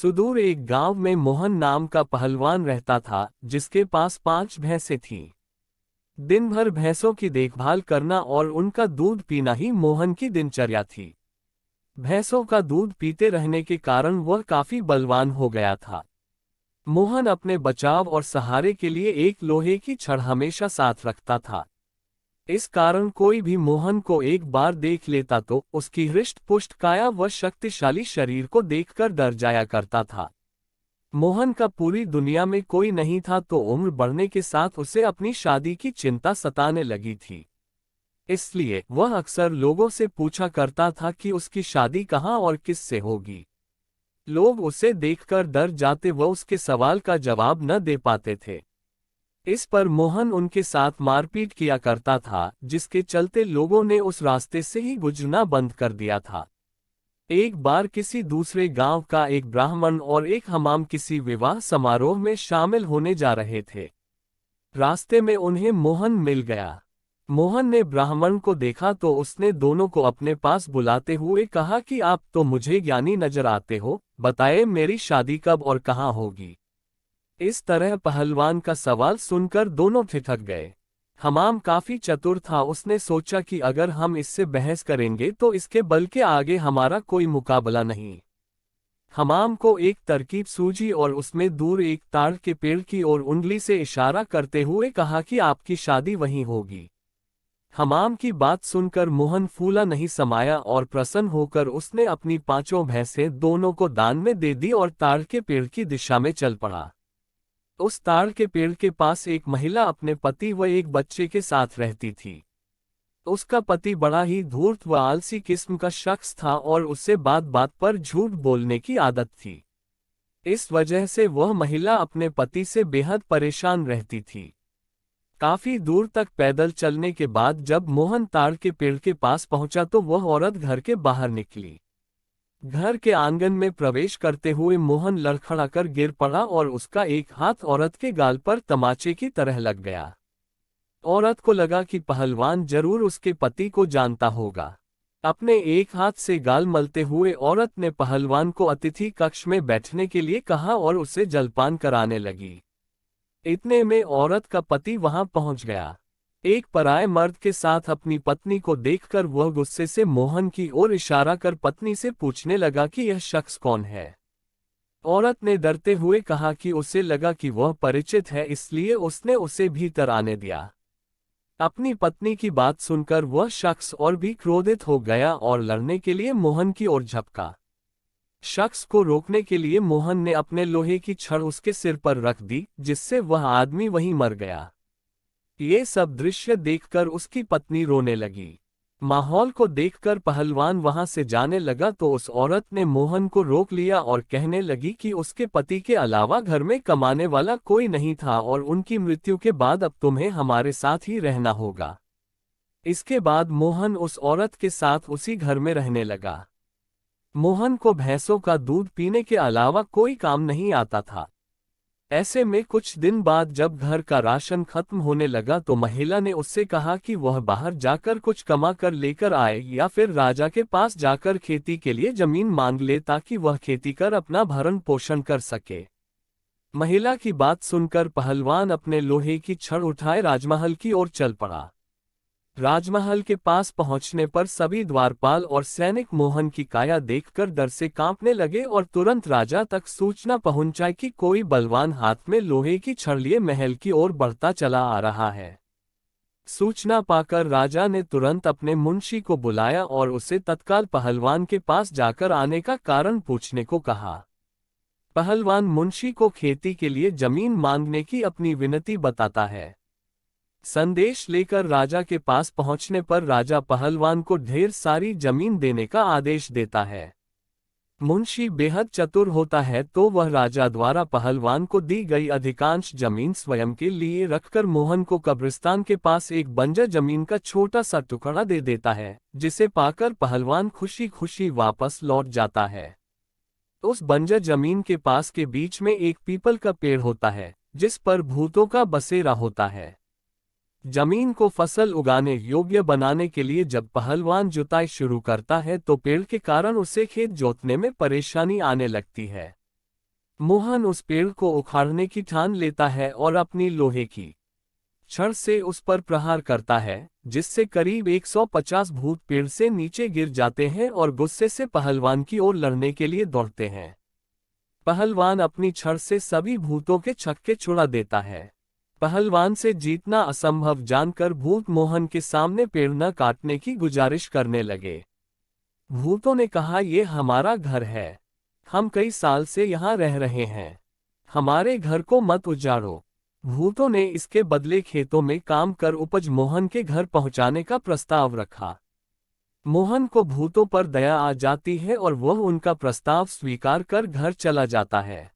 सुदूर एक गांव में मोहन नाम का पहलवान रहता था, जिसके पास 5 भैंसें थीं। दिन भर भैंसों की देखभाल करना और उनका दूध पीना ही मोहन की दिनचर्या थी। भैंसों का दूध पीते रहने के कारण वह काफी बलवान हो गया था। मोहन अपने बचाव और सहारे के लिए एक लोहे की छड़ हमेशा साथ रखता था। इस कारण कोई भी मोहन को एक बार देख लेता तो उसकी हृष्ट-पुष्ट काया व शक्तिशाली शरीर को देखकर डर जाया करता था। मोहन का पूरी दुनिया में कोई नहीं था, तो उम्र बढ़ने के साथ उसे अपनी शादी की चिंता सताने लगी थी। इसलिए वह अक्सर लोगों से पूछा करता था कि उसकी शादी कहाँ और किससे होगी। लोग उसे देखकर डर जाते व उसके सवाल का जवाब न दे पाते थे। इस पर मोहन उनके साथ मारपीट किया करता था, जिसके चलते लोगों ने उस रास्ते से ही गुजरना बंद कर दिया था। एक बार किसी दूसरे गांव का एक ब्राह्मण और एक हमाम किसी विवाह समारोह में शामिल होने जा रहे थे। रास्ते में उन्हें मोहन मिल गया। मोहन ने ब्राह्मण को देखा तो उसने दोनों को अपने पास बुलाते हुए कहा कि आप तो मुझे ज्ञानी नजर आते हो, बताएं मेरी शादी कब और कहाँ होगी। इस तरह पहलवान का सवाल सुनकर दोनों ठिठक गए। हमाम काफी चतुर था, उसने सोचा कि अगर हम इससे बहस करेंगे तो इसके बल के आगे हमारा कोई मुकाबला नहीं। हमाम को एक तरकीब सूझी और उसमें दूर एक ताड़ के पेड़ की ओर उंगली से इशारा करते हुए कहा कि आपकी शादी वहीं होगी। हमाम की बात सुनकर मोहन फूला नहीं समाया और प्रसन्न होकर उसने अपनी 5 भैंसें दोनों को दान में दे दी और ताड़ के पेड़ की दिशा में चल पड़ा। उस ताड़ के पेड़ के पास एक महिला अपने पति व एक बच्चे के साथ रहती थी। उसका पति बड़ा ही धूर्त व आलसी किस्म का शख्स था और उसे बात बात पर झूठ बोलने की आदत थी। इस वजह से वह महिला अपने पति से बेहद परेशान रहती थी। काफी दूर तक पैदल चलने के बाद जब मोहन ताड़ के पेड़ के पास पहुंचा तो वह औरत घर के बाहर निकली। घर के आंगन में प्रवेश करते हुए मोहन लड़खड़ाकर गिर पड़ा और उसका एक हाथ औरत के गाल पर तमाचे की तरह लग गया। औरत को लगा कि पहलवान जरूर उसके पति को जानता होगा। अपने एक हाथ से गाल मलते हुए औरत ने पहलवान को अतिथि कक्ष में बैठने के लिए कहा और उसे जलपान कराने लगी। इतने में औरत का पति वहां पहुंच गया। एक पराये मर्द के साथ अपनी पत्नी को देखकर वह गुस्से से मोहन की ओर इशारा कर पत्नी से पूछने लगा कि यह शख्स कौन है। औरत ने डरते हुए कहा कि उसे लगा कि वह परिचित है, इसलिए उसने उसे भीतर आने दिया। अपनी पत्नी की बात सुनकर वह शख्स और भी क्रोधित हो गया और लड़ने के लिए मोहन की ओर झपका। शख्स को रोकने के लिए मोहन ने अपने लोहे की छड़ उसके सिर पर रख दी, जिससे वह आदमी वहीं मर गया। ये सब दृश्य देखकर उसकी पत्नी रोने लगी। माहौल को देखकर पहलवान वहां से जाने लगा तो उस औरत ने मोहन को रोक लिया और कहने लगी कि उसके पति के अलावा घर में कमाने वाला कोई नहीं था और उनकी मृत्यु के बाद अब तुम्हें हमारे साथ ही रहना होगा। इसके बाद मोहन उस औरत के साथ उसी घर में रहने लगा। मोहन को भैंसों का दूध पीने के अलावा कोई काम नहीं आता था। ऐसे में कुछ दिन बाद जब घर का राशन खत्म होने लगा तो महिला ने उससे कहा कि वह बाहर जाकर कुछ कमा कर लेकर आए या फिर राजा के पास जाकर खेती के लिए जमीन मांग ले ताकि वह खेती कर अपना भरण पोषण कर सके। महिला की बात सुनकर पहलवान अपने लोहे की छड़ उठाए राजमहल की ओर चल पड़ा। राजमहल के पास पहुंचने पर सभी द्वारपाल और सैनिक मोहन की काया देखकर डर से कांपने लगे और तुरंत राजा तक सूचना पहुंचाई कि कोई बलवान हाथ में लोहे की छड़ लिए महल की ओर बढ़ता चला आ रहा है। सूचना पाकर राजा ने तुरंत अपने मुंशी को बुलाया और उसे तत्काल पहलवान के पास जाकर आने का कारण पूछने को कहा। पहलवान मुंशी को खेती के लिए जमीन मांगने की अपनी विनती बताता है। संदेश लेकर राजा के पास पहुंचने पर राजा पहलवान को ढेर सारी जमीन देने का आदेश देता है। मुंशी बेहद चतुर होता है तो वह राजा द्वारा पहलवान को दी गई अधिकांश जमीन स्वयं के लिए रखकर मोहन को कब्रिस्तान के पास एक बंजर जमीन का छोटा सा टुकड़ा दे देता है, जिसे पाकर पहलवान खुशी खुशी वापस लौट जाता है। उस बंजर जमीन के पास के बीच में एक पीपल का पेड़ होता है, जिस पर भूतों का बसेरा होता है। जमीन को फसल उगाने योग्य बनाने के लिए जब पहलवान जुताई शुरू करता है तो पेड़ के कारण उसे खेत जोतने में परेशानी आने लगती है। मोहन उस पेड़ को उखाड़ने की ठान लेता है और अपनी लोहे की छड़ से उस पर प्रहार करता है, जिससे करीब 150 भूत पेड़ से नीचे गिर जाते हैं और गुस्से से पहलवान की ओर लड़ने के लिए दौड़ते हैं। पहलवान अपनी छड़ से सभी भूतों के छक्के छुड़ा देता है। पहलवान से जीतना असंभव जानकर भूत मोहन के सामने पेड़ न काटने की गुजारिश करने लगे। भूतों ने कहा, ये हमारा घर है, हम कई साल से यहाँ रह रहे हैं, हमारे घर को मत उजाड़ो। भूतों ने इसके बदले खेतों में काम कर उपज मोहन के घर पहुंचाने का प्रस्ताव रखा। मोहन को भूतों पर दया आ जाती है और वह उनका प्रस्ताव स्वीकार कर घर चला जाता है।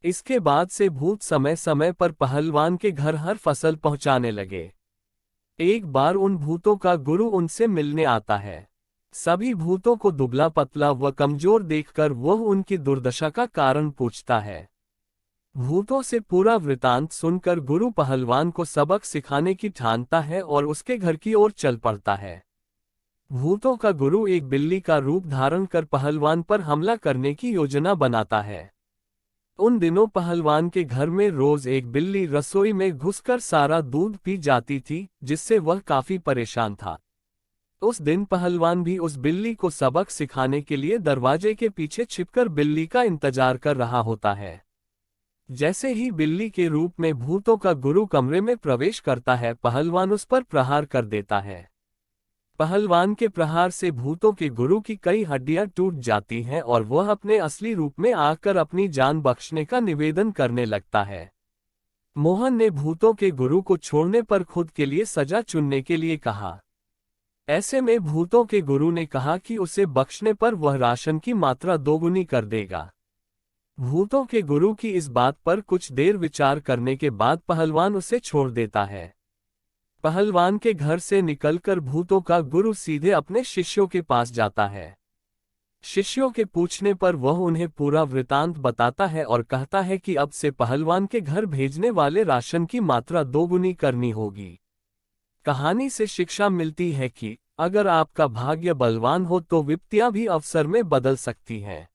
इसके बाद से भूत समय समय पर पहलवान के घर हर फसल पहुंचाने लगे। एक बार उन भूतों का गुरु उनसे मिलने आता है। सभी भूतों को दुबला पतला व कमजोर देखकर वह उनकी दुर्दशा का कारण पूछता है। भूतों से पूरा वृतांत सुनकर गुरु पहलवान को सबक सिखाने की ठानता है और उसके घर की ओर चल पड़ता है। भूतों का गुरु एक बिल्ली का रूप धारण कर पहलवान पर हमला करने की योजना बनाता है। उन दिनों पहलवान के घर में रोज एक बिल्ली रसोई में घुसकर सारा दूध पी जाती थी, जिससे वह काफी परेशान था। उस दिन पहलवान भी उस बिल्ली को सबक सिखाने के लिए दरवाजे के पीछे छिपकर बिल्ली का इंतजार कर रहा होता है। जैसे ही बिल्ली के रूप में भूतों का गुरु कमरे में प्रवेश करता है, पहलवान उस पर प्रहार कर देता है। पहलवान के प्रहार से भूतों के गुरु की कई हड्डियां टूट जाती हैं और वह अपने असली रूप में आकर अपनी जान बख्शने का निवेदन करने लगता है। मोहन ने भूतों के गुरु को छोड़ने पर खुद के लिए सजा चुनने के लिए कहा। ऐसे में भूतों के गुरु ने कहा कि उसे बख्शने पर वह राशन की मात्रा दोगुनी कर देगा। भूतों के गुरु की इस बात पर कुछ देर विचार करने के बाद पहलवान उसे छोड़ देता है। पहलवान के घर से निकलकर भूतों का गुरु सीधे अपने शिष्यों के पास जाता है। शिष्यों के पूछने पर वह उन्हें पूरा वृतांत बताता है और कहता है कि अब से पहलवान के घर भेजने वाले राशन की मात्रा दोगुनी करनी होगी। कहानी से शिक्षा मिलती है कि अगर आपका भाग्य बलवान हो तो विपत्तियां भी अवसर में बदल सकती हैं।